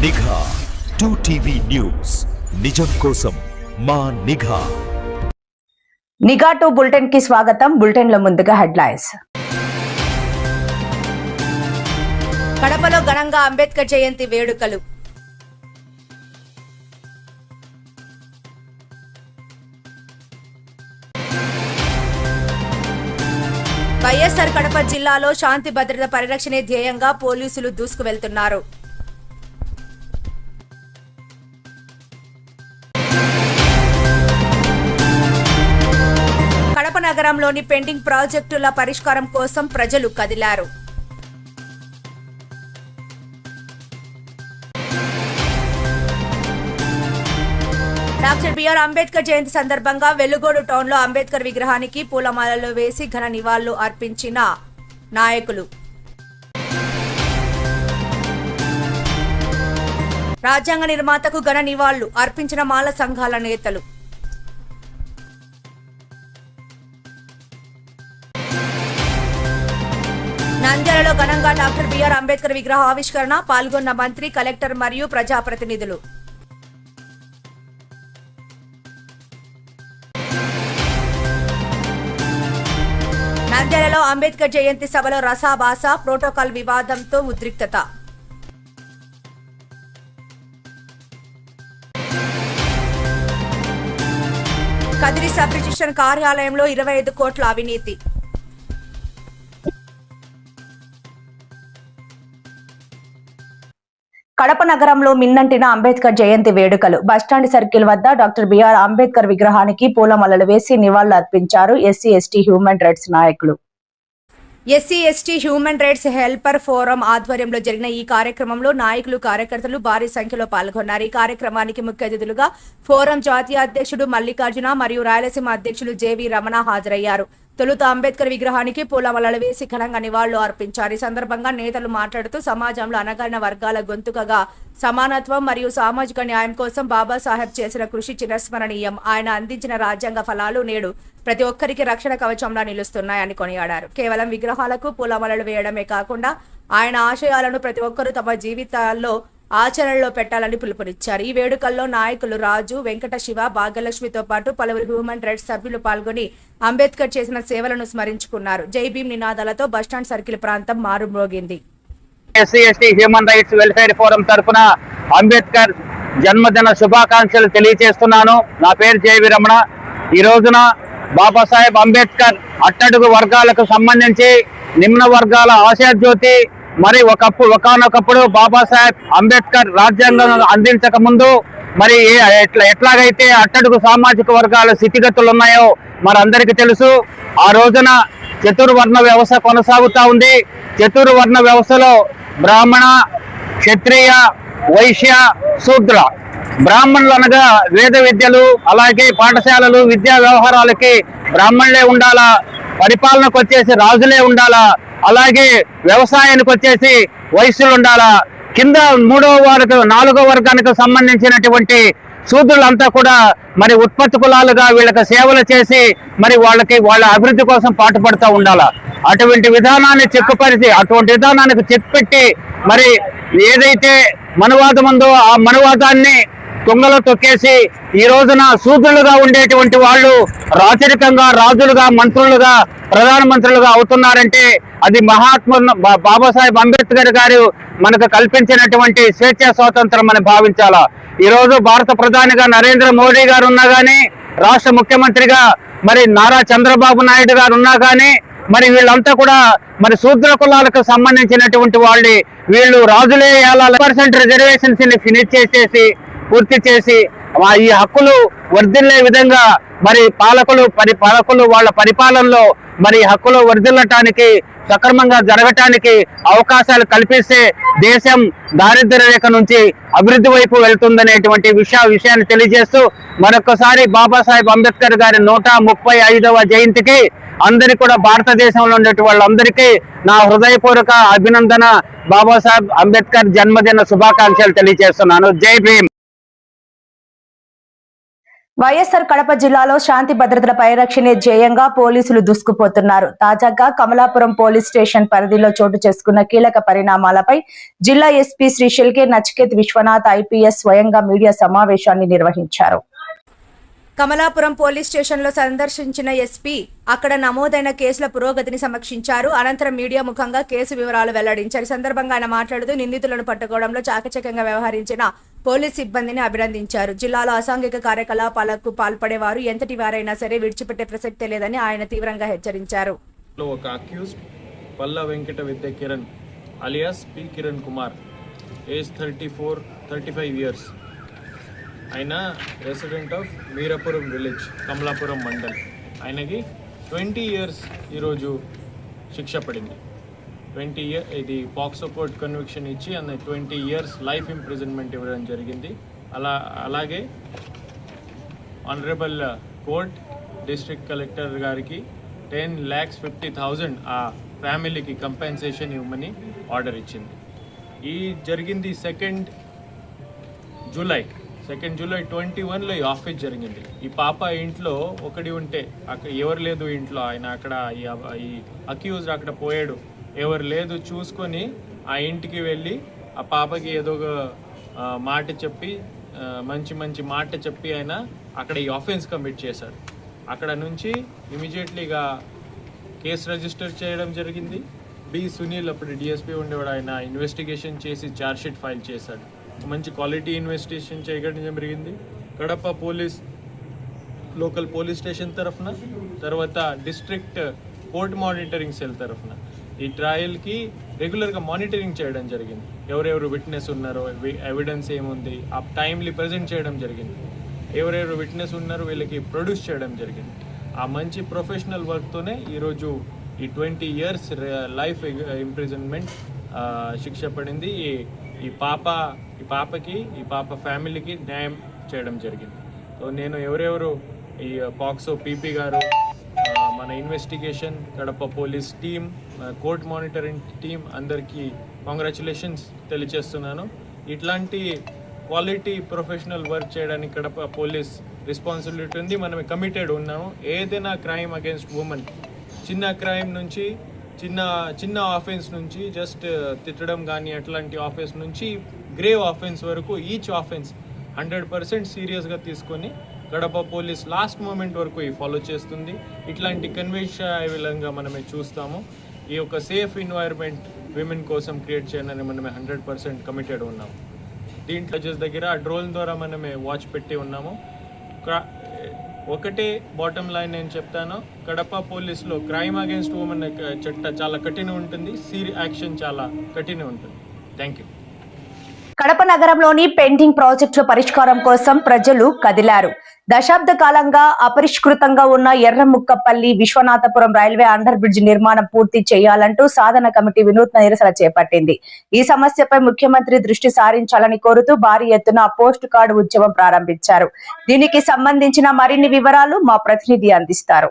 నిఘా 2TV news నిజం కోసం మా నిఘా. నిఘా 2 బులెటిన్ కి స్వాగతం. బులెటిన్ లో ముందుగా హెడ్లైన్స్. కడపలో ఘనంగా అంబేద్కర్ జయంతి వేడుకలు. వైఎస్ఆర్ కడప జిల్లాలో శాంతి భద్రత పరిరక్షణే ధ్యేయంగా పోలీసులు దూసుకు వెళ్తున్నారు. కడప నగరంలోని పెండింగ్ ప్రాజెక్టుల పరిష్కారం కోసం ప్రజలు కదిలారు. డాక్టర్ బిఆర్ అంబేద్కర్ జయంతి సందర్భంగా వెలుగోడు టౌన్లో అంబేద్కర్ విగ్రహానికి పూలమాలలు వేసి ఘన నివాళులు అర్పించిన నాయకులు. రాజ్యాంగ నిర్మాతకు ఘన నివాళులు అర్పించిన మాల సంఘాల నేతలు. నంద్యాలలో ఘనంగా డాక్టర్ బిఆర్ అంబేద్కర్ విగ్రహ ఆవిష్కరణ. పాల్గొన్న మంత్రి, కలెక్టర్ మరియు ప్రజాప్రతినిధులు. నంద్యాలలో అంబేద్కర్ జయంతి సభలో రసాభాస, ప్రోటోకాల్ వివాదంతో ఉద్రిక్తత. కదిరి సబ్ రిజిస్టర్ కార్యాలయంలో 25 కోట్ల అవినీతి. కడప నగరంలో మిన్నంటిన అంబేద్కర్ జయంతి వేడుకలు. బస్టాండ్ సర్కిల్ వద్ద డాక్టర్ బిఆర్ అంబేద్కర్ విగ్రహానికి పూలమాలలు వేసి నివాళులు అర్పించారు ఎస్సీ ఎస్టీ హ్యూమన్ రైట్స్ నాయకులు. SC ST human rights helper forum ఆధ్వర్యంలో జరిగిన ఈ కార్యక్రమంలో నాయకులు, కార్యకర్తలు భారీ సంఖ్యలో పాల్గొన్నారు. ఈ కార్యక్రమానికి ముఖ్య అతిథులుగా ఫోరం జాతీయ అధ్యక్షుడు మల్లికార్జున మరియు రాయలసీమ అధ్యక్షులు జేవి రమణ హాజరయ్యారు. తొలుత అంబేద్కర్ విగ్రహానికి పూలమాలలు వేసి ఘనంగా నివాళులు అర్పించారు. ఈ సందర్భంగా నేతలు మాట్లాడుతూ సమాజంలో అణగారిన వర్గాల గొంతుకగా సమానత్వం మరియు సామాజిక న్యాయం కోసం బాబాసాహెబ్ చేసిన కృషి చిరస్మరణీయం. ఆయన అందించిన రాజ్యాంగ ఫలాలు నేడు ప్రతి ఒక్కరికి రక్షణ కవచంలా నిలుస్తున్నాయని కొనియాడారు. కేవలం విగ్రహాలకు పూలమాలలు వేయడమే కాకుండా ఆయన ఆశయాలను ప్రతి ఒక్కరూ తమ జీవితాల్లో ఆచరణలో పెట్టాలని పిలుపునిచ్చారు. ఈ వేడుకల్లో నాయకులు రాజు, వెంకట శివ, భాగ్యలక్ష్మితో పాటు పలువురు హ్యూమన్ రైట్స్ సభ్యులు పాల్గొని అంబేద్కర్ చేసిన సేవలను స్మరించుకున్నారు. జై భీమ్ నినాదాలతో బస్టాండ్ సర్కిల్ ప్రాంతం మారుమ్రోగింది. SC ST human rights welfare forum తరఫున అంబేద్కర్ జన్మదిన శుభాకాంక్షలు తెలియజేస్తున్నాను. నా పేరు జేవి రమణ. ఈ రోజున బాబాసాహెబ్ అంబేద్కర్ అట్టడుగు వర్గాలకు సంబంధించి నిమ్న వర్గాల ఆశాజ్యోతి. మరి ఒకానొకప్పుడు బాబాసాహెబ్ అంబేద్కర్ రాజ్యాంగం అందించక ముందు మరి ఎట్లాగైతే అట్టడుగు సామాజిక వర్గాల స్థితిగతులు ఉన్నాయో మనందరికీ తెలుసు. ఆ రోజున చతుర్వర్ణ వ్యవస్థ కొనసాగుతూ ఉంది. చతుర్వర్ణ వ్యవస్థలో బ్రాహ్మణ, క్షత్రియ, వైశ్య, శూద్ర. బ్రాహ్మణులు అనగా వేద విద్యలు, అలాగే పాఠశాలలు, విద్యా వ్యవహారాలకి బ్రాహ్మణులే ఉండాలా, పరిపాలనకు వచ్చేసి రాజులే ఉండాలా, అలాగే వ్యవసాయానికి వచ్చేసి వైశ్యులు ఉండాలా. కింద 4వ వర్గానికి సంబంధించినటువంటి శూద్రులంతా కూడా మరి ఉత్పత్తి కులాలుగా వీళ్ళకి సేవలు చేసి మరి వాళ్ళ అభివృద్ధి కోసం పాటుపడుతూ ఉండాలా. అటువంటి విధానాన్ని చెక్కుపరిచి అటువంటి విధానానికి చెక్పెట్టి మరి ఏదైతే మనువాదం ఉందో ఆ మనువాదాన్ని తుంగలో తొక్కేసి ఈ రోజున శూద్రులుగా ఉండేటువంటి వాళ్ళు రాచరికంగా రాజులుగా, మంత్రులుగా, ప్రధానమంత్రులుగా అవుతున్నారంటే అది బాబాసాహెబ్ అంబేద్కర్ గారు మనకు కల్పించినటువంటి స్వేచ్ఛా స్వాతంత్రం అని భావించాలా. ఈ రోజు భారత ప్రధానిగా నరేంద్ర మోడీ గారు ఉన్నా కానీ, రాష్ట్ర ముఖ్యమంత్రిగా మరి నారా చంద్రబాబు నాయుడు గారు ఉన్నా కానీ మరి వీళ్ళంతా కూడా మరి శూద్ర కులాలకు సంబంధించినటువంటి వీళ్ళు రాజులే 50% రిజర్వేషన్స్ ని ఫినిష్ చేసేసి పూర్తి చేసి ఈ హక్కులు వర్ధిల్లే విధంగా మరి పాలకులు వాళ్ళ పరిపాలనలో మరి హక్కులు వర్ధిల్లటానికి, సక్రమంగా జరగటానికి అవకాశాలు కల్పిస్తే దేశం దారిద్ర్య రేఖ నుంచి అభివృద్ధి వైపు వెళ్తుందనేటువంటి విషయాన్ని తెలియజేస్తూ మరొకసారి బాబాసాహెబ్ అంబేద్కర్ గారి 135వ జయంతికి అందరికీ కూడా భారతదేశంలో ఉండే వాళ్ళందరికీ నా హృదయపూర్వక అభినందన. బాబాసాహెబ్ అంబేద్కర్ జన్మదిన శుభాకాంక్షలు తెలియజేస్తున్నాను. జై భీమ్. వైఎస్ఆర్ కడప జిల్లాలో శాంతి భద్రతల పరిరక్షణే ధ్యేయంగా పోలీసులు దూసుకుపోతున్నారు. తాజాగా కమలాపురం పోలీస్ స్టేషన్ పరిధిలో చోటు చేసుకున్న కీలక పరిణామాలపై జిల్లా ఎస్పీ శ్రీ షిల్కే నచికేత్ విశ్వనాథ్ ఐపీఎస్ స్వయంగా మీడియా సమావేశాన్ని నిర్వహించారు. కమలాపురం పోలీస్ స్టేషన్లో సందర్శించిన ఎస్పీ అక్కడ నమోదైన కేసుల పురోగతిని సమీక్షించారు. అనంతరం మీడియా ముఖంగా కేసు వివరాలు వెల్లడించారు. ఈ సందర్భంగా ఆయన మాట్లాడుతూ నిందితులను పట్టుకోవడంలో చాకచక్యంగా వ్యవహరించిన పోలీస్ సిబ్బందిని అభినందించారు. జిల్లాలో అసాంఘిక కార్యకలాపాలకు పాల్పడేవారు ఎంతటి వారైనా సరే విడిచిపెట్టే ప్రసక్తే లేదని ఆయన తీవ్రంగా హెచ్చరించారు. ఒక accused Palla Venkata Vidya Kiran alias P Kiran Kumar, age 35 years. ఆయన resident of Mirapuram village, Kamalapuram mandal. ఆయనకి 20 ఇయర్స్ ఈరోజు శిక్ష పడింది. 20 ఇయర్ ఇది పాక్సో కోర్ట్ కన్విక్షన్ ఇచ్చి అన్న 20 ఇయర్స్ లైఫ్ ఇంప్రిజన్మెంట్ ఇవ్వడం జరిగింది. అలాగే ఆనరబుల్ కోర్ట్ డిస్ట్రిక్ట్ కలెక్టర్ గారికి 10,50,000 ఆ ఫ్యామిలీకి కంపెన్సేషన్ ఇవ్వమని ఆర్డర్ ఇచ్చింది. ఈ జరిగింది 2 జూలై 21లో ఈ ఆఫీస్ జరిగింది. ఈ పాప ఇంట్లో ఒకటి ఉంటే అక్కడ ఎవరు లేదు ఇంట్లో. ఆయన అక్కడ ఈ అక్యూజ్ అక్కడ పోయాడు, ఎవరు లేదు చూసుకొని ఆ ఇంటికి వెళ్ళి ఆ పాపకి ఏదో ఒక మాట చెప్పి మంచి మాట చెప్పి ఆయన అక్కడ ఈ ఆఫెన్స్ కమిట్ చేశాడు. అక్కడ నుంచి ఇమీడియట్లీగా కేసు రిజిస్టర్ చేయడం జరిగింది. బి సునీల్ అప్పుడు డిఎస్పీ ఉండేవాడు, ఆయన ఇన్వెస్టిగేషన్ చేసి ఛార్జ్షీట్ ఫైల్ చేశాడు. మంచి క్వాలిటీ ఇన్వెస్టిగేషన్ చేయడం జరిగింది. Kadapa police local police station తరఫున, తర్వాత డిస్ట్రిక్ట్ కోర్ట్ మానిటరింగ్ సెల్ తరఫున ఈ ట్రయల్కి రెగ్యులర్గా మానిటరింగ్ చేయడం జరిగింది. ఎవరెవరు విట్నెస్ ఉన్నారో, ఎవిడెన్స్ ఏముంది ఆ టైమ్లీ ప్రజెంట్ చేయడం జరిగింది. ఎవరెవరు విట్నెస్ ఉన్నారో వీళ్ళకి ప్రొడ్యూస్ చేయడం జరిగింది. ఆ మంచి ప్రొఫెషనల్ వర్క్తోనే ఈరోజు ఈ 20 ఇయర్స్ లైఫ్ ఇంప్రిజన్మెంట్ శిక్ష పడింది. ఈ పాపకి ఈ పాప ఫ్యామిలీకి న్యాయం చేయడం జరిగింది. సో నేను ఎవరెవరు ఈ పాక్సో పీపీ గారు, మన investigation Kadapa police team, court monitoring team అందరికీ కంగ్రాచులేషన్స్ తెలియజేస్తున్నాను. ఇట్లాంటి క్వాలిటీ ప్రొఫెషనల్ వర్క్ చేయడానికి కడప పోలీస్ రెస్పాన్సిబిలిటీ ఉంది. మనం కమిటెడ్ ఉన్నాము. ఏదైనా క్రైమ్ అగేన్స్ట్ ఉమెన్, చిన్న క్రైమ్ నుంచి చిన్న ఆఫెన్స్ నుంచి జస్ట్ తిట్టడం కానీ అట్లాంటి ఆఫెన్స్ నుంచి గ్రేవ్ ఆఫెన్స్ వరకు ఈచ్ ఆఫెన్స్ 100% సీరియస్గా తీసుకొని కడప పోలీస్ లాస్ట్ మూమెంట్ వరకు ఫాలో చేస్తుంది. ఇట్లాంటి విధంగా మనమే చూస్తాము. ఈ యొక్క సేఫ్ ఎన్వైర్న్మెంట్ విమెన్ కోసం క్రియేట్ చేయాలని మనమే 100% కమిటెడ్ ఉన్నాము. దీంట్లో జడ్జెస్ దగ్గర డ్రోన్ ద్వారా మనమే వాచ్ పెట్టి ఉన్నాము. ఒకటే బాటమ్ లైన్ నేను చెప్తాను, కడప పోలీస్లో క్రైమ్ అగేన్స్ట్ ఉమెన్ చట్ట చాలా కఠిన ఉంటుంది, యాక్షన్ చాలా కఠిన ఉంటుంది. Thank you. కడప నగరంలోని పెండింగ్ ప్రాజెక్టుల పరిష్కారం కోసం ప్రజలు కదిలారు. దశాబ్ద కాలంగా అపరిష్కృతంగా ఉన్న Erramukkapalli Viswanathapuram railway under bridge నిర్మాణం పూర్తి చేయాలంటూ సాధన కమిటీ వినూత్న నిరసన చేపట్టింది. ఈ సమస్యపై ముఖ్యమంత్రి దృష్టి సారించాలని కోరుతూ భారీ ఎత్తున పోస్ట్ కార్డు ఉద్యమం ప్రారంభించారు. దీనికి సంబంధించిన మరిన్ని వివరాలు మా ప్రతినిధి అందిస్తారు.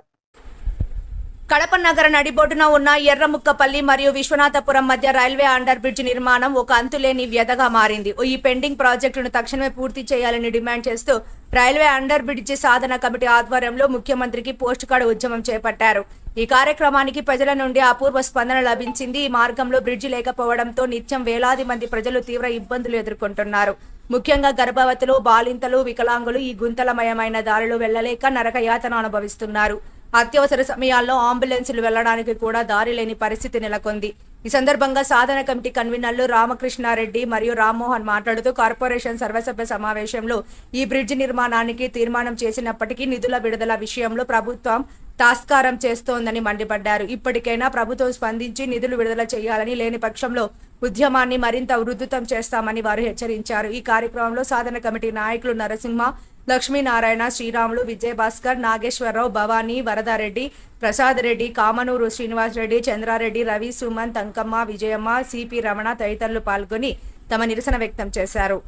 కడప నగర నడిబొడ్డున ఉన్న ఎర్రముక్కపల్లి మరియు విశ్వనాథపురం మధ్య రైల్వే అండర్ బ్రిడ్జ్ నిర్మాణం ఒక అంతులేని వ్యధగా మారింది. ఈ పెండింగ్ ప్రాజెక్టును తక్షణమే పూర్తి చేయాలని డిమాండ్ చేస్తూ రైల్వే అండర్ బ్రిడ్జ్ సాధన కమిటీ ఆధ్వర్యంలో ముఖ్యమంత్రికి పోస్ట్ కార్డు ఉద్యమం చేపట్టారు. ఈ కార్యక్రమానికి ప్రజల నుండి అపూర్వ స్పందన లభించింది. ఈ మార్గంలో బ్రిడ్జి లేకపోవడంతో నిత్యం వేలాది మంది ప్రజలు తీవ్ర ఇబ్బందులు ఎదుర్కొంటున్నారు. ముఖ్యంగా గర్భవతులు, బాలింతలు, వికలాంగులు ఈ గుంతలమయమైన దారిలో వెళ్లలేక నరకయాతన అనుభవిస్తున్నారు. అత్యవసర సమయాల్లో అంబులెన్సులు వెళ్లడానికి కూడా దారి లేని పరిస్థితి నెలకొంది. ఈ సందర్భంగా సాధన కమిటీ కన్వీనర్లు రామకృష్ణారెడ్డి మరియు రామ్మోహన్ మాట్లాడుతూ కార్పొరేషన్ సర్వసభ్య సమావేశంలో ఈ బ్రిడ్జ్ నిర్మాణానికి తీర్మానం చేసినప్పటికీ నిధుల విడుదల విషయంలో ప్రభుత్వం తాస్కారం చేస్తోందని మండిపడ్డారు. ఇప్పటికైనా ప్రభుత్వం స్పందించి నిధులు విడుదల చేయాలని, లేని పక్షంలో ఉద్యమాన్ని మరింత ఉధృతం చేస్తామని వారు హెచ్చరించారు. ఈ కార్యక్రమంలో సాధన కమిటీ నాయకులు నరసింహ, లక్ష్మీనారాయణ, శ్రీరాములు, విజయభాస్కర్, నాగేశ్వరరావు, భవానీ, వరదారెడ్డి, ప్రసాద్ రెడ్డి, కామనూరు శ్రీనివాస్ రెడ్డి, చంద్రారెడ్డి, రవి, సుమన్, అంకమ్మ, విజయమ్మ, సిపి రమణ తదితరులు పాల్గొని తమ నిరసన వ్యక్తం చేశారు.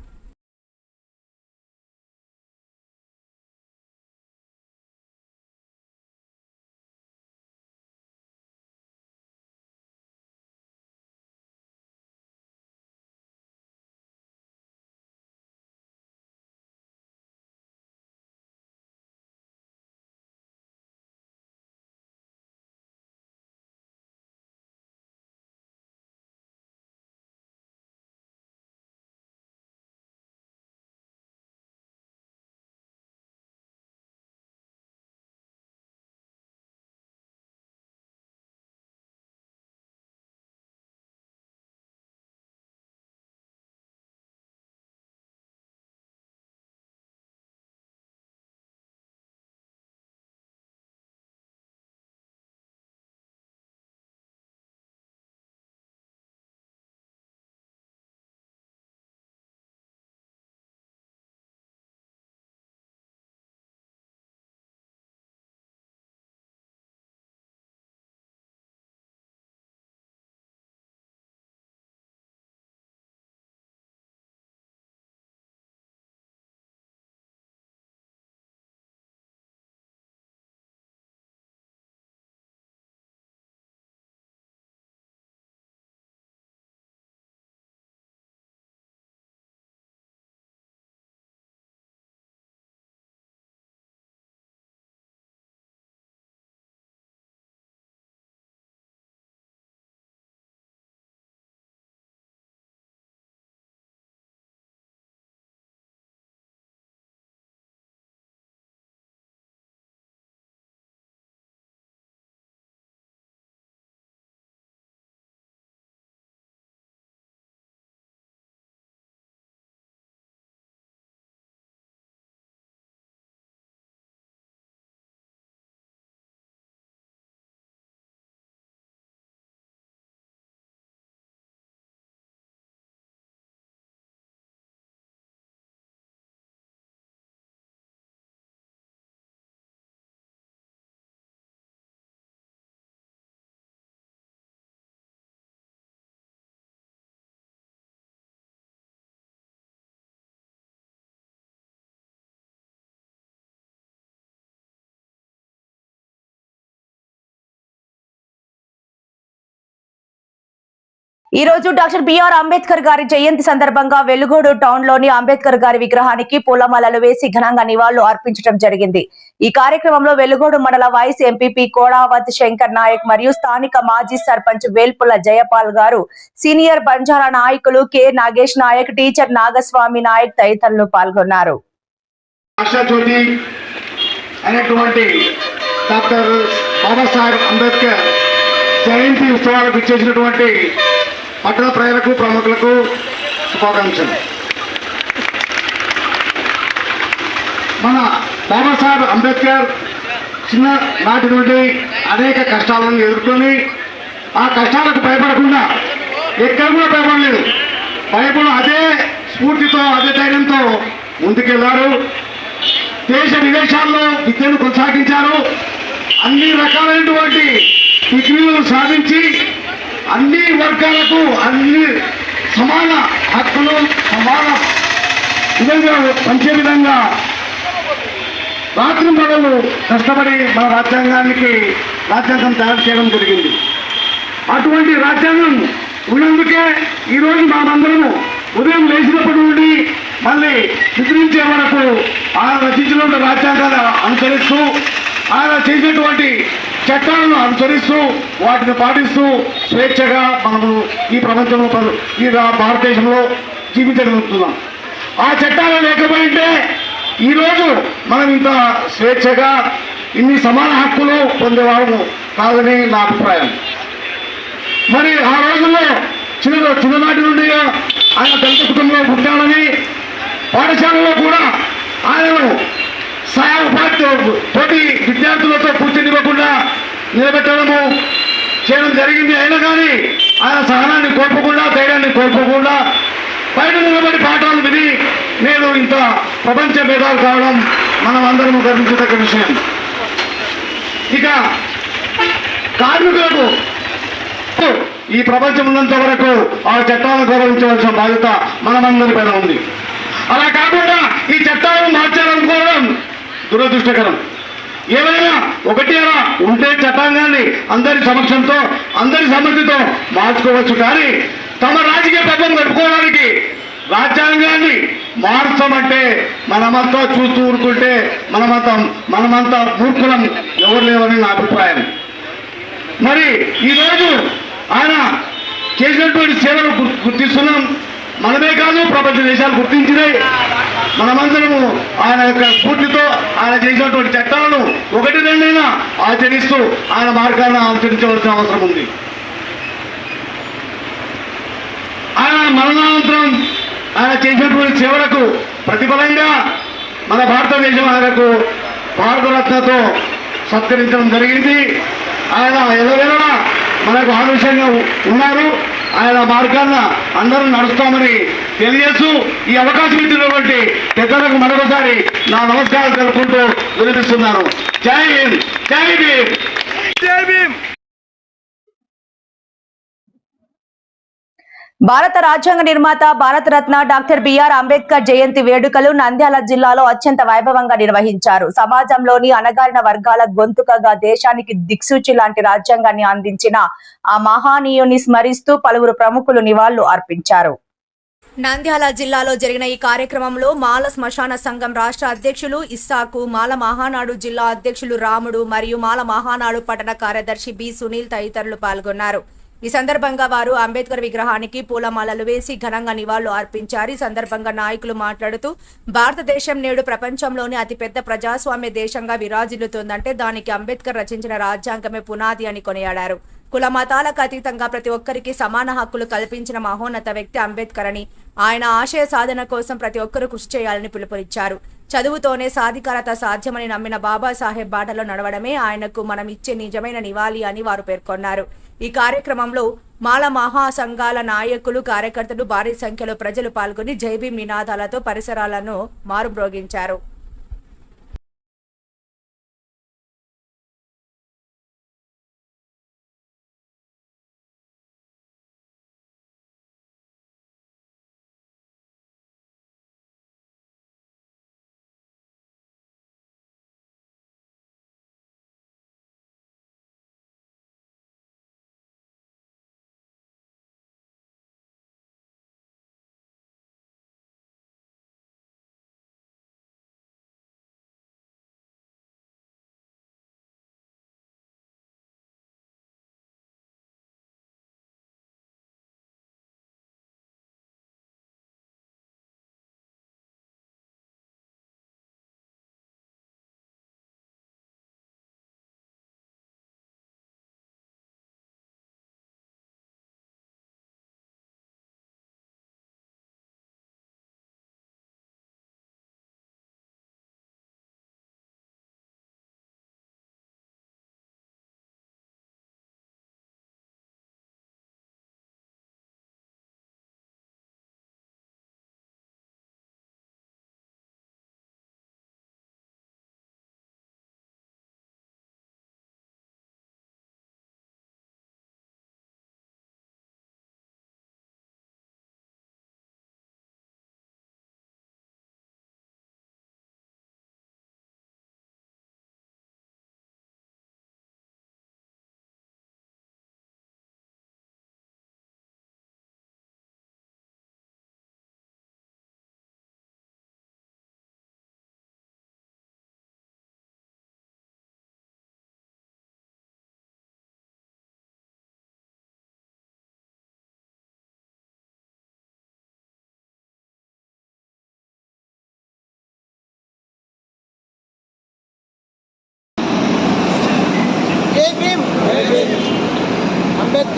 ఈ రోజు డాక్టర్ బిఆర్ అంబేద్కర్ గారి జయంతి సందర్భంగా వెలుగోడు టౌన్ లోని అంబేద్కర్ గారి విగ్రహానికి పూలమాలలు వేసి ఘనంగా నివాళులు అర్పించడం జరిగింది. ఈ కార్యక్రమంలో వెలుగోడు మండల వైస్ ఎంపీపీ కోడావత్ శంకర్ నాయక్ మరియు స్థానిక మాజీ సర్పంచ్ వేల్పుల జయపాల్ గారు, సీనియర్ బంజారా నాయకులు కె నాగేష్ నాయక్, టీచర్ నాగస్వామి నాయక్ తదితరులు పాల్గొన్నారు. డాక్టర్ బాబాసాహెబ్ అంబేద్కర్ జయంతి ఉత్సవాలకు ఇచ్చేసినటువంటి పట్టణ ప్రజలకు, ప్రముఖులకు శుభాకాంక్షలు. మన బాబాసాహెబ్ అంబేద్కర్ చిన్న నాటి నుండి అనేక కష్టాలను ఎదుర్కొని ఆ కష్టాలకు భయపడకుండా ఎక్కడ కూడా భయపడలేదు. భయపడు అదే స్ఫూర్తితో, అదే ధైర్యంతో ముందుకెళ్లారు. దేశ విదేశాల్లో విద్యను కొనసాగించారు. అన్ని రకాలైనటువంటి డిగ్రీలను సాధించి అన్ని వర్గాలకు అన్ని సమాన హక్కులు, సమాన విధంగా పంచే విధంగా రాత్రి మొదలు కష్టపడి మన రాజ్యాంగం తయారు చేయడం జరిగింది. అటువంటి రాజ్యాంగం ఉన్నందుకే ఈరోజు మనమందరము ఉదయం లేచినప్పటి నుండి మళ్ళీ నిద్రించే వరకు ఆయన రచించినటువంటి రాజ్యాంగాన్ని అనుసరిస్తూ, ఆయన చేసినటువంటి చట్టాలను అనుసరిస్తూ, వాటిని పాటిస్తూ స్వేచ్ఛగా మనము ఈ ప్రపంచంలో, ఈ భారతదేశంలో జీవించగలుగుతున్నాం. ఆ చట్టాలు లేకపోయింటే ఈరోజు మనం ఇంత స్వేచ్ఛగా ఇన్ని సమాన హక్కులు పొందేవాళ్ళము కాదని నా అభిప్రాయం. మరి ఆ రోజుల్లో చిన్ననాటి నుండి ఆయన దళిత కుటుంబంలో పుట్టాలని, పాఠశాలలో కూడా ఆయనను తోటి విద్యార్థులతో కూర్చొనివ్వకుండా నిలబెట్టడము చేయడం జరిగింది. అయినా కానీ ఆయన సహనాన్ని కోల్పోకుండా, ధైర్యాన్ని కోల్పోకుండా బయట నిలబడి పాఠాలు విని నేను ఇంత ప్రపంచ భేదాలు కావడం మనం అందరం గర్వించదగ్గ విషయం. ఇక కార్మికులకు ఈ ప్రపంచం ఉన్నంత వరకు ఆ చట్టాలను గౌరవించవలసిన బాధ్యత మనమందరి పైన ఉంది. అలా కాకుండా ఈ చట్టాలను మార్చాలనుకోవడం దురదృష్టకరం. ఏమైనా ఒకటి అలా ఉంటే చట్టాంగాన్ని అందరి సమక్షంతో, అందరి సమ్మతితో మార్చుకోవచ్చు. కానీ తమ రాజకీయ పథకం గడుపుకోవడానికి రాజ్యాంగాన్ని మార్చమంటే మనమంతా చూస్తూ ఊరుకుంటే మనమంతా మూర్ఖులం ఎవరు లేవని నా అభిప్రాయం. మరి ఈరోజు ఆయన చేసినటువంటి సేవలు గుర్తిస్తున్నాం. మనమే కాదు, ప్రపంచ దేశాలు గుర్తించినాయి. మనమందరము ఆయన యొక్క స్ఫూర్తితో ఆయన చేసినటువంటి చట్టాలను ఒకటి రెండైనా ఆచరిస్తూ ఆయన మార్గాన్ని ఆచరించవలసిన అవసరం ఉంది. ఆయన మరణానంతరం ఆయన చేసినటువంటి సేవలకు ప్రతిఫలంగా మన భారతదేశం ఆయనకు భారతరత్నతో సత్కరించడం జరిగింది. ఆయన ఎల్లవేళలా మనకు ఆదర్శంగా ఉన్నారు. ఆయన మార్గాన్ని అందరూ నడుస్తామని తెలియజేస్తూ ఈ అవకాశం ఇచ్చినటువంటి పెద్దలకు మరొకసారి నా నమస్కారం తెలుపుకుంటూ వినిపిస్తున్నాను. జై హింద్, జై భీమ్, జై భీమ్. భారత రాజ్యాంగ నిర్మాత, భారతరత్న డాక్టర్ బిఆర్ అంబేద్కర్ జయంతి వేడుకలు నంద్యాల జిల్లాలో అత్యంత వైభవంగా నిర్వహించారు. సమాజంలోని అణగారిన వర్గాల గొంతుకగా దేశానికి దిక్సూచి లాంటి రాజ్యాంగాన్ని అందించిన ఆ మహానీయుని స్మరిస్తూ పలువురు ప్రముఖులు నివాళులు అర్పించారు. నంద్యాల జిల్లాలో జరిగిన ఈ కార్యక్రమంలో మాల శ్మశాన సంఘం రాష్ట్ర అధ్యక్షులు ఇస్సాకు, మాల మహానాడు జిల్లా అధ్యక్షులు రాముడు మరియు మాల మహానాడు పట్టణ కార్యదర్శి బి సునీల్ తదితరులు పాల్గొన్నారు. ఈ సందర్భంగా వారు అంబేద్కర్ విగ్రహానికి పూలమాలలు వేసి ఘనంగా నివాళులు అర్పించారు. ఈ సందర్భంగా నాయకులు మాట్లాడుతూ, భారతదేశం నేడు ప్రపంచంలోని అతిపెద్ద ప్రజాస్వామ్య దేశంగా విరాజిల్లుతోందంటే దానికి అంబేద్కర్ రచించిన రాజ్యాంగమే పునాది అని కొనియాడారు. కుల మతాలకు అతీతంగా ప్రతి ఒక్కరికి సమాన హక్కులు కల్పించిన మహోన్నత వ్యక్తి అంబేద్కర్ అని, ఆయన ఆశయ సాధన కోసం ప్రతి ఒక్కరూ కృషి చేయాలని పిలుపునిచ్చారు. చదువుతోనే సాధికారత సాధ్యమని నమ్మిన బాబాసాహెబ్ బాటలో నడవడమే ఆయనకు మనం ఇచ్చే నిజమైన నివాళి అని వారు పేర్కొన్నారు. ఈ కార్యక్రమంలో మాల మహాసంఘాల నాయకులు, కార్యకర్తలు, భారీ సంఖ్యలో ప్రజలు పాల్గొని జై భీమ్ నినాదాలతో పరిసరాలను మారుమ్రోగించారు.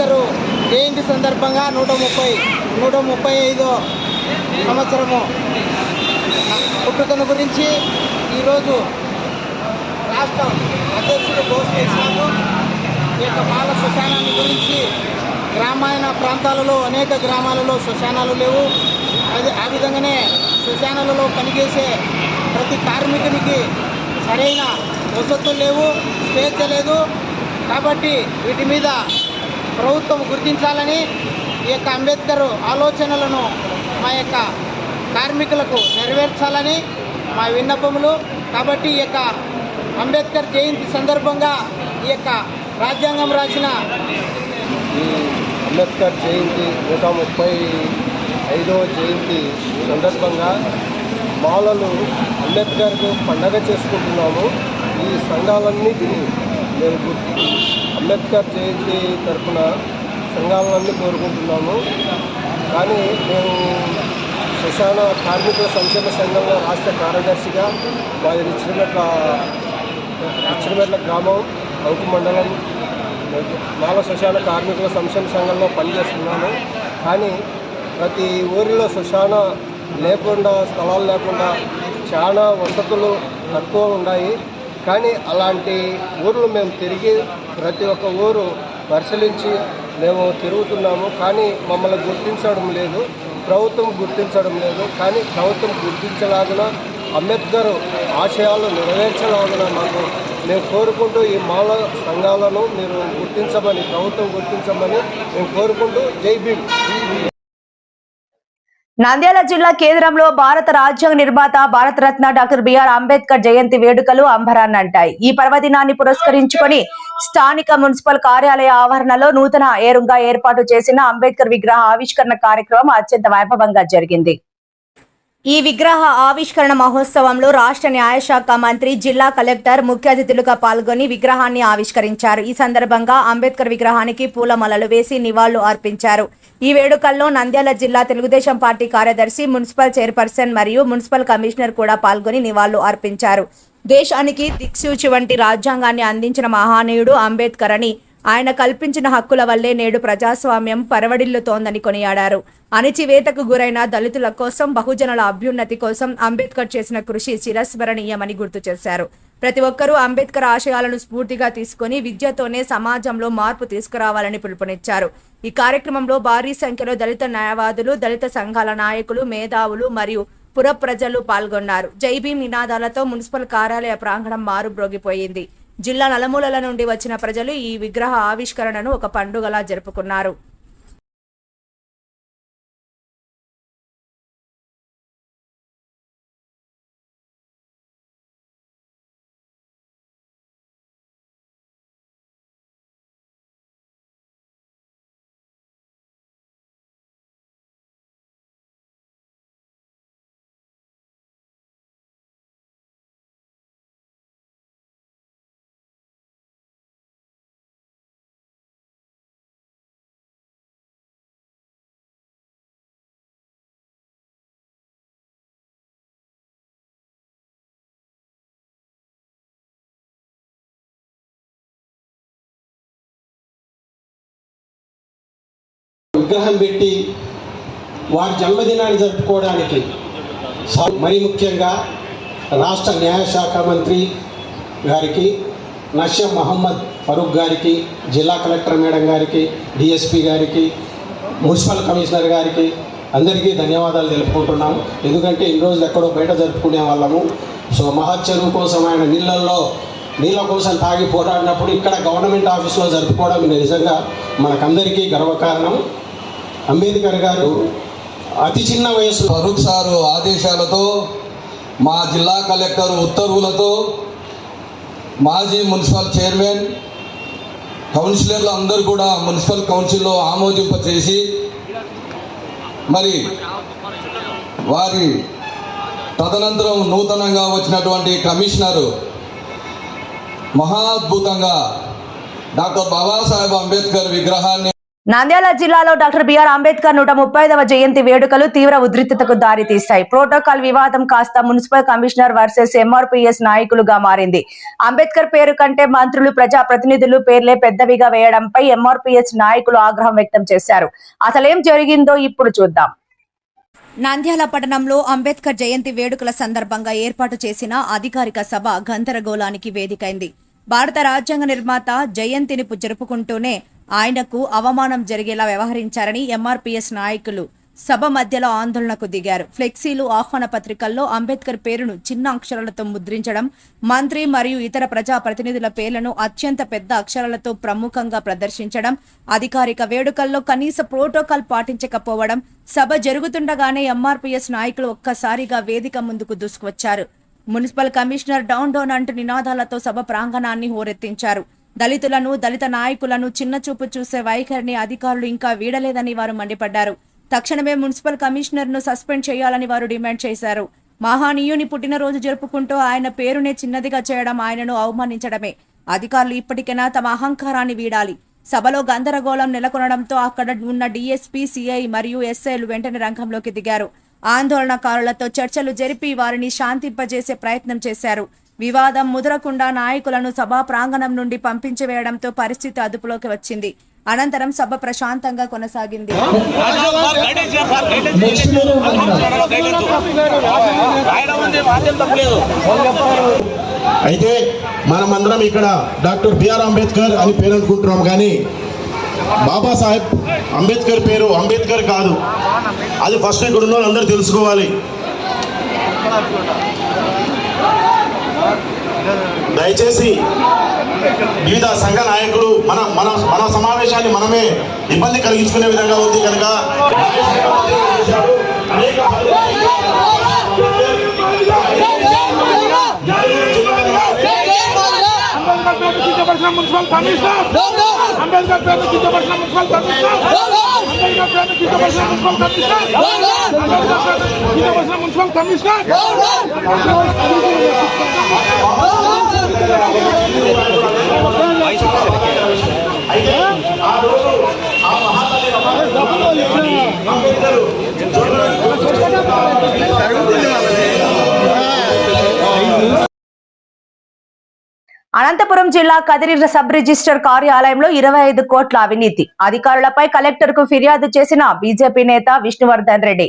అంబేద్కర్ జయంతి సందర్భంగా 135వ సంవత్సరము పుట్టుకను గురించి ఈరోజు రాష్ట్ర అధ్యక్షుడు గోస్వామి ఇస్లాము ఈ యొక్క మాల శ్మశానాన్ని గురించి గ్రామీణ ప్రాంతాలలో అనేక గ్రామాలలో శ్మశానాలు లేవు. ఆ విధంగానే శ్మశానాలలో పనిచేసే ప్రతి కార్మికునికి సరైన వసతులు లేవు, స్వేచ్ఛ లేదు. కాబట్టి వీటి మీద ప్రభుత్వం గుర్తించాలని ఈ యొక్క అంబేద్కర్ ఆలోచనలను మా యొక్క కార్మికులకు నెరవేర్చాలని మా విన్నపములు. కాబట్టి ఈ యొక్క అంబేద్కర్ జయంతి సందర్భంగా ఈ యొక్క రాజ్యాంగం రాసిన ఈ అంబేద్కర్ జయంతి 135వ జయంతి సందర్భంగా మాలలు అంబేద్కర్కు పండగ చేసుకుంటున్నాము. ఈ సంఘాలన్నిటినీ మేము అంబేద్కర్ జయంతి తరఫున సంఘాలన్నీ కోరుకుంటున్నాము. కానీ మేము శ్మశాన కార్మికుల సంక్షేమ సంఘంలో రాష్ట్ర కార్యదర్శిగా మాది నిచ్చినమెట్ల గ్రామం అవుకు మండలం మాల శ్మశాన కార్మికుల సంక్షేమ సంఘంలో పనిచేస్తున్నాను. కానీ ప్రతి ఊరిలో శ్మశాన లేకుండా, స్థలాలు లేకుండా చాలా వసతులు తక్కువ ఉన్నాయి. కానీ అలాంటి ఊర్లు మేము తిరిగి ప్రతి ఒక్క ఊరు పరిశీలించి మేము తిరుగుతున్నాము. కానీ మమ్మల్ని గుర్తించడం లేదు, ప్రభుత్వం గుర్తించడం లేదు. కానీ ప్రభుత్వం గుర్తించలాగిన అంబేద్కర్ ఆశయాలు నెరవేర్చలాగిన మాకు మేము కోరుకుంటూ ఈ మాల సంఘాలను మీరు గుర్తించమని, ప్రభుత్వం గుర్తించమని మేము కోరుకుంటూ జై భీమ్. నంద్యాల జిల్లా కేంద్రంలో భారత రాజ్యాంగ నిర్మాత భారతరత్న డాక్టర్ బిఆర్ అంబేద్కర్ జయంతి వేడుకలు అంబరాన్నంటాయి. ఈ పర్వదినాన్ని పురస్కరించుకొని స్థానిక మున్సిపల్ కార్యాలయ ఆవరణలో నూతన ఏరుగా ఏర్పాటు చేసిన అంబేద్కర్ విగ్రహ ఆవిష్కరణ కార్యక్రమం అత్యంత వైభవంగా జరిగింది. ఈ విగ్రహ ఆవిష్కరణ మహోత్సవంలో రాష్ట్ర న్యాయశాఖ మంత్రి, జిల్లా కలెక్టర్ ముఖ్య అతిథులుగా పాల్గొని విగ్రహాన్ని ఆవిష్కరించారు. ఈ సందర్భంగా అంబేద్కర్ విగ్రహానికి పూలమాలలు వేసి నివాళులు అర్పించారు. ఈ వేడుకల్లో నంద్యాల జిల్లా తెలుగుదేశం పార్టీ కార్యదర్శి, మున్సిపల్ చైర్పర్సన్ మరియు మున్సిపల్ కమిషనర్ కూడా పాల్గొని నివాళులు అర్పించారు. దేశానికి దిక్సూచి వంటి రాజ్యాంగాన్ని అందించిన మహానీయుడు అంబేద్కర్ అని, ఆయన కల్పించిన హక్కుల వల్లే నేడు ప్రజాస్వామ్యం పరవడిల్లుతోందని కొనియాడారు. అణిచివేతకు గురైన దళితుల కోసం, బహుజనుల అభ్యున్నతి కోసం అంబేద్కర్ చేసిన కృషి చిరస్మరణీయమని గుర్తు చేశారు. ప్రతి ఒక్కరూ అంబేద్కర్ ఆశయాలను స్ఫూర్తిగా తీసుకుని విద్యతోనే సమాజంలో మార్పు తీసుకురావాలని పిలుపునిచ్చారు. ఈ కార్యక్రమంలో భారీ సంఖ్యలో దళిత న్యాయవాదులు, దళిత సంఘాల నాయకులు, మేధావులు మరియు పుర ప్రజలు పాల్గొన్నారు. జై భీమ్ నినాదాలతో మున్సిపల్ కార్యాలయ ప్రాంగణం మారుబ్రోగిపోయింది. జిల్లా నలుమూలల నుండి వచ్చిన ప్రజలు ఈ విగ్రహ ఆవిష్కరణను ఒక పండుగలా జరుపుకున్నారు. విగ్రహం పెట్టి వారి జన్మదినాన్ని జరుపుకోవడానికి మరీ ముఖ్యంగా రాష్ట్ర న్యాయశాఖ మంత్రి గారికి, నషీం మహమ్మద్ ఫరూక్ గారికి, జిల్లా కలెక్టర్ మేడం గారికి, డిఎస్పి గారికి, మున్సిపల్ కమిషనర్ గారికి అందరికీ ధన్యవాదాలు తెలుపుకుంటున్నాము. ఎందుకంటే ఇన్ని రోజులు ఎక్కడో బయట జరుపుకునే వాళ్ళము. సో మహచ్చరువు కోసం ఆయన నీళ్ళ కోసం తాగి పోరాడినప్పుడు ఇక్కడ గవర్నమెంట్ ఆఫీస్లో జరుపుకోవడం నిజంగా మనకందరికీ గర్వకారణం. అంబేద్కర్ గారు అతి చిన్న వయసు ఫరూక్ సారు ఆదేశాలతో, మా జిల్లా కలెక్టర్ ఉత్తర్వులతో, మాజీ మున్సిపల్ చైర్మన్, కౌన్సిలర్లు అందరూ కూడా మున్సిపల్ కౌన్సిల్లో ఆమోదింపచేసి, మరి వారి తదనంతరం నూతనంగా వచ్చినటువంటి కమిషనరు మహా అద్భుతంగా డాక్టర్ బాబాసాహెబ్ అంబేద్కర్ విగ్రహాన్ని నంద్యాల జిల్లాలో డాక్టర్ బిఆర్ అంబేద్కర్ 135వ జయంతి వేడుకలు తీవ్ర ఉద్రిక్తతకు దారితీశాయి. ప్రోటోకాల్ వివాదం కాస్త మున్సిపల్ కమిషనర్ వర్సెస్ ఎంఆర్పీఎస్ నాయకులుగా మారింది. అంబేద్కర్ పేరు కంటే మంత్రులు, ప్రజా ప్రతినిధులు పేర్లే పెద్దవిగా వేయడంపై ఎంఆర్పీఎస్ నాయకులు ఆగ్రహం వ్యక్తం చేశారు. అసలేం జరిగిందో ఇప్పుడు చూద్దాం. నంద్యాల పట్టణంలో అంబేద్కర్ జయంతి వేడుకల సందర్భంగా ఏర్పాటు చేసిన అధికారిక సభ గందరగోళానికి వేదికైంది. భారత రాజ్యాంగ నిర్మాత జయంతిని జరుపుకుంటూనే ఆయనకు అవమానం జరిగేలా వ్యవహరించారని ఎంఆర్పీఎస్ నాయకులు సభ మధ్యలో ఆందోళనకు దిగారు. ఫ్లెక్సీలు, ఆహ్వాన పత్రికల్లో అంబేద్కర్ పేరును చిన్న అక్షరాలతో ముద్రించడం, మంత్రి మరియు ఇతర ప్రజా ప్రతినిధుల పేర్లను అత్యంత పెద్ద అక్షరాలతో ప్రముఖంగా ప్రదర్శించడం, అధికారిక వేడుకల్లో కనీస ప్రోటోకాల్ పాటించకపోవడం, సభ జరుగుతుండగానే ఎంఆర్పీఎస్ నాయకులు ఒక్కసారిగా వేదిక ముందుకు దూసుకువచ్చారు. మున్సిపల్ కమిషనర్ డౌన్ డౌన్ అంటూ నినాదాలతో సభ ప్రాంగణాన్ని హోరెత్తించారు. దళితులను, దళిత నాయకులను చిన్నచూపు చూసే వైఖరిని అధికారులు ఇంకా వీడలేదని వారు మండిపడ్డారు. తక్షణమే మున్సిపల్ కమిషనర్ ను సస్పెండ్ చేయాలని వారు డిమాండ్ చేశారు. మహానీయుని పుట్టినరోజు జరుపుకుంటూ ఆయన పేరునే చిన్నదిగా చేయడం ఆయనను అవమానించడమే. అధికారులు ఇప్పటికైనా తమ అహంకారాన్ని వీడాలి. సభలో గందరగోళం నెలకొనడంతో అక్కడ ఉన్న డీఎస్పీ, సిఐ మరియు ఎస్ఐలు వెంటనే రంగంలోకి దిగారు. ఆందోళనకారులతో చర్చలు జరిపి వారిని శాంతింపజేసే ప్రయత్నం చేశారు. వివాదం ముదరకుండా నాయకులను సభా ప్రాంగణం నుండి పంపించివేయడంతో పరిస్థితి అదుపులోకి వచ్చింది. అనంతరం సభ ప్రశాంతంగా కొనసాగింది. అయితే మనమందరం ఇక్కడ డాక్టర్ బిఆర్ అంబేద్కర్ అని పేరు అనుకుంటున్నాం, కానీ బాబాసాహెబ్ అంబేద్కర్ పేరు అంబేద్కర్ కాదు. అది ఫస్ట్ ఇక్కడ ఉన్న అందరూ తెలుసుకోవాలి. దయచేసి వివిధ సంఘ నాయకులు మన సమావేశాన్ని మనమే ఇబ్బంది కలిగించుకునే విధంగా ఉంది కనుక మున్సిపల్ కమిషనర్ అంబేద్కర్ పేరు కించపరిచిన మున్సిపల్ కమిషనర్ అంబేద్కర్ పేరు కించపరిచిన మున్సిపల్ కమిషనర్ కించపరిచిన మున్సిపల్ కమిషనర్ అయితే ఆ రోజు ఆ మహాతల్లి అనంతపురం జిల్లా కదిరి సబ్ రిజిస్టర్ కార్యాలయంలో 25 కోట్ల అవినీతి. అధికారులపై కలెక్టర్ కు ఫిర్యాదు చేసిన బీజేపీ నేత విష్ణువర్ధన్ రెడ్డి.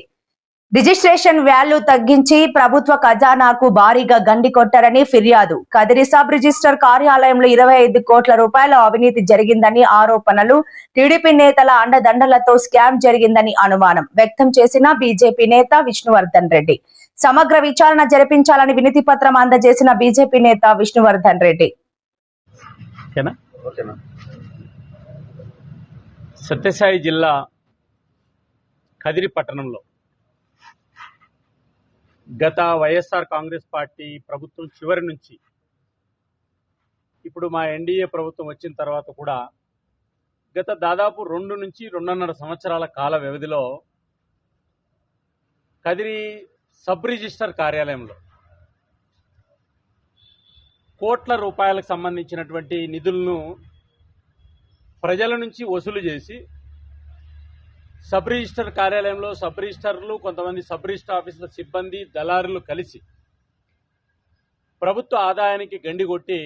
రిజిస్ట్రేషన్ వాల్యూ తగ్గించి ప్రభుత్వ ఖజానాకు భారీగా గండి కొట్టారని ఫిర్యాదు. కదిరి సబ్ రిజిస్టర్ కార్యాలయంలో 25 కోట్ల రూపాయల అవినీతి జరిగిందని ఆరోపణలు. టీడీపీ నేతల అండదండలతో స్కామ్ జరిగిందని అనుమానం వ్యక్తం చేసిన బీజేపీ నేత విష్ణువర్ధన్ రెడ్డి. సమగ్ర విచారణ జరిపించాలని వినతి పత్రం అందజేసిన బీజేపీ నేత విష్ణువర్ధన్ రెడ్డి. సత్యసాయి జిల్లా కదిరి పట్టణంలో గత వైఎస్ఆర్ కాంగ్రెస్ పార్టీ ప్రభుత్వం చివరి నుంచి ఇప్పుడు మా ఎన్డీఏ ప్రభుత్వం వచ్చిన తర్వాత కూడా గత దాదాపు 2 నుంచి 2.5 సంవత్సరాల కాల వ్యవధిలో కదిరి సబ్ రిజిస్టర్ కార్యాలయంలో కోట్ల రూపాయలకు సంబంధించినటువంటి నిధులను ప్రజల నుంచి వసూలు చేసి సబ్ రిజిస్టర్ కార్యాలయంలో సబ్ రిజిస్టర్లు, కొంతమంది సబ్ రిజిస్టర్ ఆఫీసుల సిబ్బంది, దళారులు కలిసి ప్రభుత్వ ఆదాయానికి గండి కొట్టి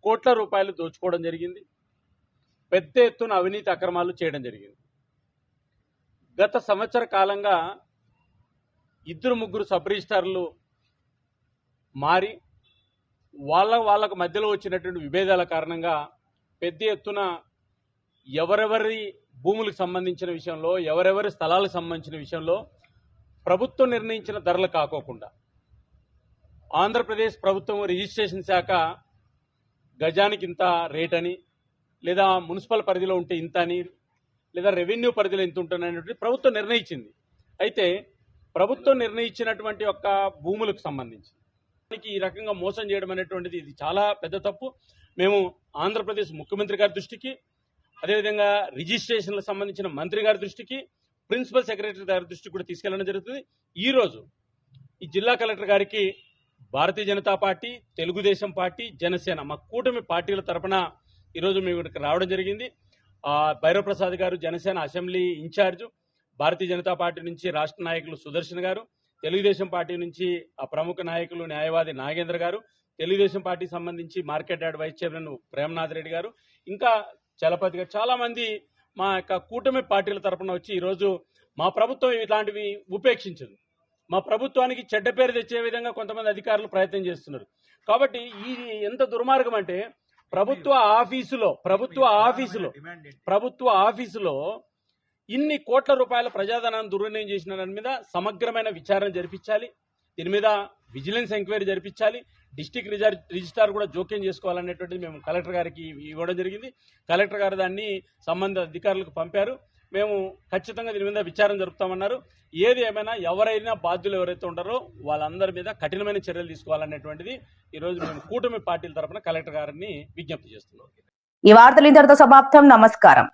కోట్ల రూపాయలు దోచుకోవడం జరిగింది. పెద్ద ఎత్తున అవినీతి అక్రమాలు చేయడం జరిగింది. గత సంవత్సర కాలంగా 2-3 సబ్ రిజిస్టర్లు మారి వాళ్ళకు మధ్యలో వచ్చినటువంటి విభేదాల కారణంగా పెద్ద ఎత్తున ఎవరెవరి భూములకు సంబంధించిన విషయంలో, ఎవరెవరి స్థలాలకు సంబంధించిన విషయంలో ప్రభుత్వం నిర్ణయించిన ధరలు కాకోకుండా ఆంధ్రప్రదేశ్ ప్రభుత్వం రిజిస్ట్రేషన్ శాఖ గజానికి ఇంత రేట్ అని, లేదా మున్సిపల్ పరిధిలో ఉంటే ఇంత అని, లేదా రెవెన్యూ పరిధిలో ఇంత ఉంటుందనేటువంటి ప్రభుత్వం నిర్ణయించింది. అయితే ప్రభుత్వం నిర్ణయించినటువంటి యొక్క భూములకు సంబంధించి ఈ రకంగా మోసం చేయడం అనేటువంటిది ఇది చాలా పెద్ద తప్పు. మేము ఆంధ్రప్రదేశ్ ముఖ్యమంత్రి గారి దృష్టికి, అదేవిధంగా రిజిస్ట్రేషన్లకు సంబంధించిన మంత్రి గారి దృష్టికి, ప్రిన్సిపల్ సెక్రటరీ గారి దృష్టికి కూడా తీసుకెళ్లడం జరుగుతుంది. ఈరోజు ఈ జిల్లా కలెక్టర్ గారికి భారతీయ జనతా పార్టీ, తెలుగుదేశం పార్టీ, జనసేన మా కూటమి పార్టీల తరఫున ఈరోజు మేము ఇక్కడికి రావడం జరిగింది. భైరవప్రసాద్ గారు Janasena assembly incharge, Bharatiya Janata party నుంచి రాష్ట్ర నాయకులు సుదర్శన్ గారు, తెలుగుదేశం పార్టీ నుంచి ఆ ప్రముఖ నాయకులు న్యాయవాది నాగేంద్ర గారు, తెలుగుదేశం పార్టీ సంబంధించి market yard vice chairman Premnath Reddy గారు, ఇంకా చలపతి గారు, చాలా మంది మా యొక్క కూటమి పార్టీల తరఫున వచ్చి ఈరోజు మా ప్రభుత్వం ఇలాంటివి ఉపేక్షించదు, మా ప్రభుత్వానికి చెడ్డ పేరు తెచ్చే విధంగా కొంతమంది అధికారులు ప్రయత్నం చేస్తున్నారు. కాబట్టి ఇది ఎంత దుర్మార్గం అంటే ప్రభుత్వ ఆఫీసులో ఇన్ని కోట్ల రూపాయల ప్రజాధనాన్ని దుర్వినియోగం చేసిన దాని మీద సమగ్రమైన విచారణ జరిపించాలి. దీని మీద విజిలెన్స్ ఎంక్వైరీ జరిపించాలి. డిస్టిక్ రిజిస్ట్రార్ కూడా జోక్యం చేసుకోవాలనేటువంటిది మేము కలెక్టర్ గారికి ఇవ్వడం జరిగింది. కలెక్టర్ గారు దాన్ని సంబంధిత అధికారులకు పంపారు. మేము ఖచ్చితంగా దీని మీద విచారణ జరుపుతామన్నారు. ఏది ఏమైనా ఎవరైనా బాధ్యులు ఎవరైతే ఉంటారో వాళ్ళందరి మీద కఠినమైన చర్యలు తీసుకోవాలనేటువంటిది ఈరోజు మేము కూటమి పార్టీల తరఫున కలెక్టర్ గారిని విజ్ఞప్తి చేస్తున్నాం. ఈ వార్తలు ఇంతటితో సమాప్తం. నమస్కారం.